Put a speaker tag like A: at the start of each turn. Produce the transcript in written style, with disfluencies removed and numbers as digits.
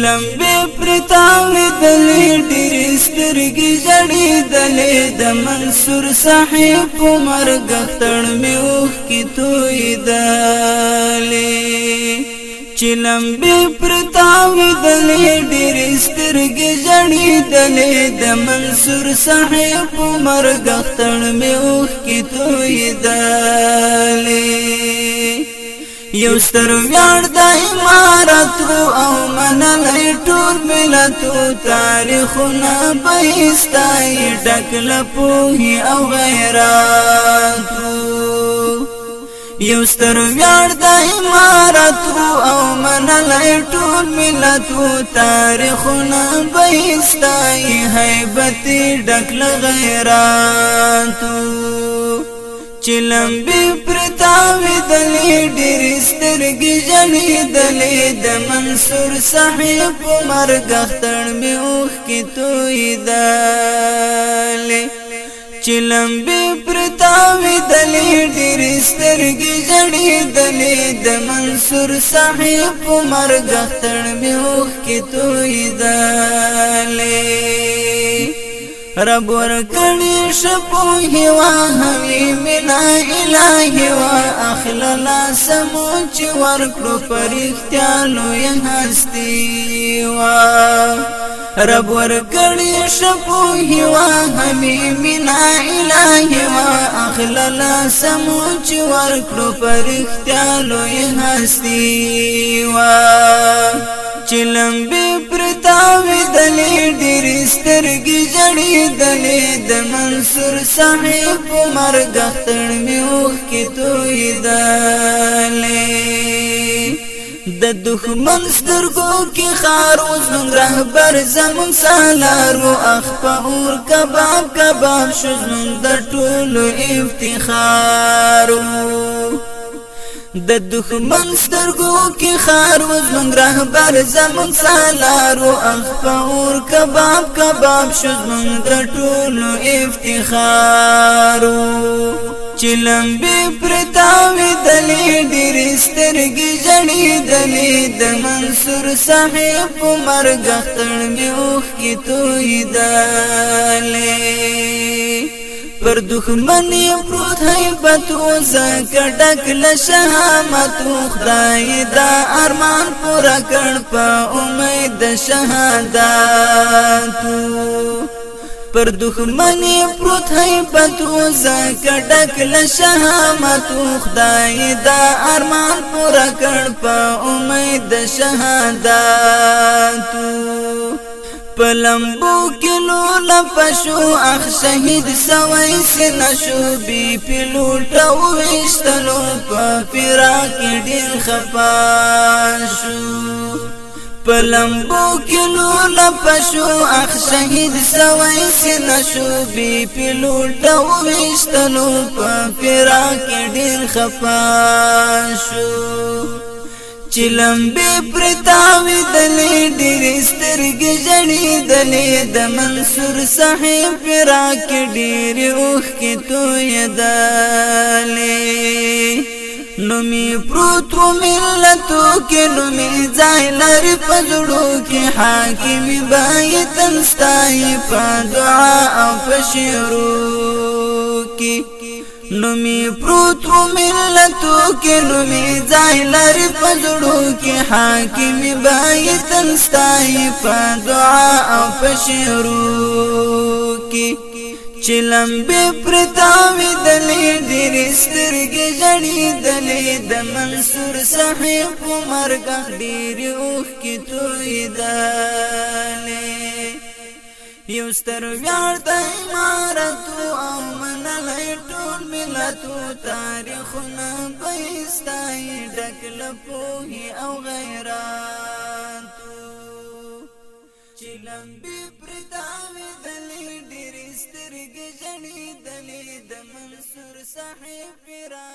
A: لمبې پرتاوې دلې ډېرې سترګې ژړېدلې د منصور صاحب په مرګ اختر مې اوښکې تویېدلې چې لمبې پرتاوې دلې ډېرې سترګې ژړېدلې د منصور صاحب په مرګ اختر مې اوښکې تویېدلې یو ستر ویاړ د امارتو او منلی ټول ملتو تاریخونه به ستایي ډک له پوهې او غیراتو یو ستر ویاړ د امارتو او منلی ټول ملتو تاریخونه به ستایي هیبت ډک له غیراتو چې لمبې پرتاوې دلې ډېرې سترګې ژړېدلې د منصور صاحب په مرګ اختر مې اوښکې تویېدلې چې لمبې پرتاوې دلې ډېرې سترګې ژړېدلې د منصور صاحب په مرګ اختر مې اوښکې تویېدلې رب ورکړی شپوهی وا هوی منا الهی وا اخللا سمو چې ورکړو پرختیا لوی هستی وا رب ورکړی شپوهی وا هوی منا الهی وا اخللا سمو چې ورکړو پرختیا لوی هستی وا چې لمبې پرتاوې دلې ډېرې سترګې ژړېدلې د منصور صاحب په مرګ اختر مې اوښکې تویېدلې د دښمن سترګو کې خار اوس زموږ رهبر زموږ سالارو اخ په اور کباب کباب شو زموږ د ټولو افتخارو د دښمن سترګو کې خار و زموږ رهبر زموږ سالارو اخ په اور کباب کباب شو زموږ د ټولو افتخارو چې لمبې پرتاوې دلې ډېرې سترګې ژړېدلې د منصور صاحب په مرګ اختر مې اوښکې تویېدلې پر دښمن یې پروت هیبت و ځکه ډک له شهامتو خدای دا ارمان پوره کړ په امید د شهادتو پر دښمن یې پروت هیبت و ځکه ډک له شهامتو خدای دا ارمان پوره کړ په امید د شهادتو پلمبو کلو لپشو اخ شهید سوی سنشو بی پیلوٹا ویشتلو پا پیراکی ډیر خپاشو پلمبو کلو لپشو اخ شهید سوی سنشو بی پیلوٹا ویشتلو پا پیراکی ډیر خپاشو چې لمبې پرتاوې دلې ډېرې سترګې ژړېدلې د منصور صاحب فراق کې ډېرې اوښکې تویېدلې نومې پروت و ملتو کې نومې ځای لري په زړو کې حاکم باید تل ستایي په دعا او په شعرو کې نومې پروت و ملتو کې نومې ځای لري په زړو کې حاکم باید تل ستایي په دعا او په شعرو کې چې لمبې پرتاوې دلې ډېرې سترګې ژړېدلې د منصور صاحب په مرګ ډېرې اوښکې تویېدلې یو ستر ویاړ د امارتو او منلی ټول ملتو تاریخونه به ستایي ډک له پوهې او غیراتو چې لمبې پرتاوې دلې ډېرې سترګې ژړېدلې د منصور صاحب فراق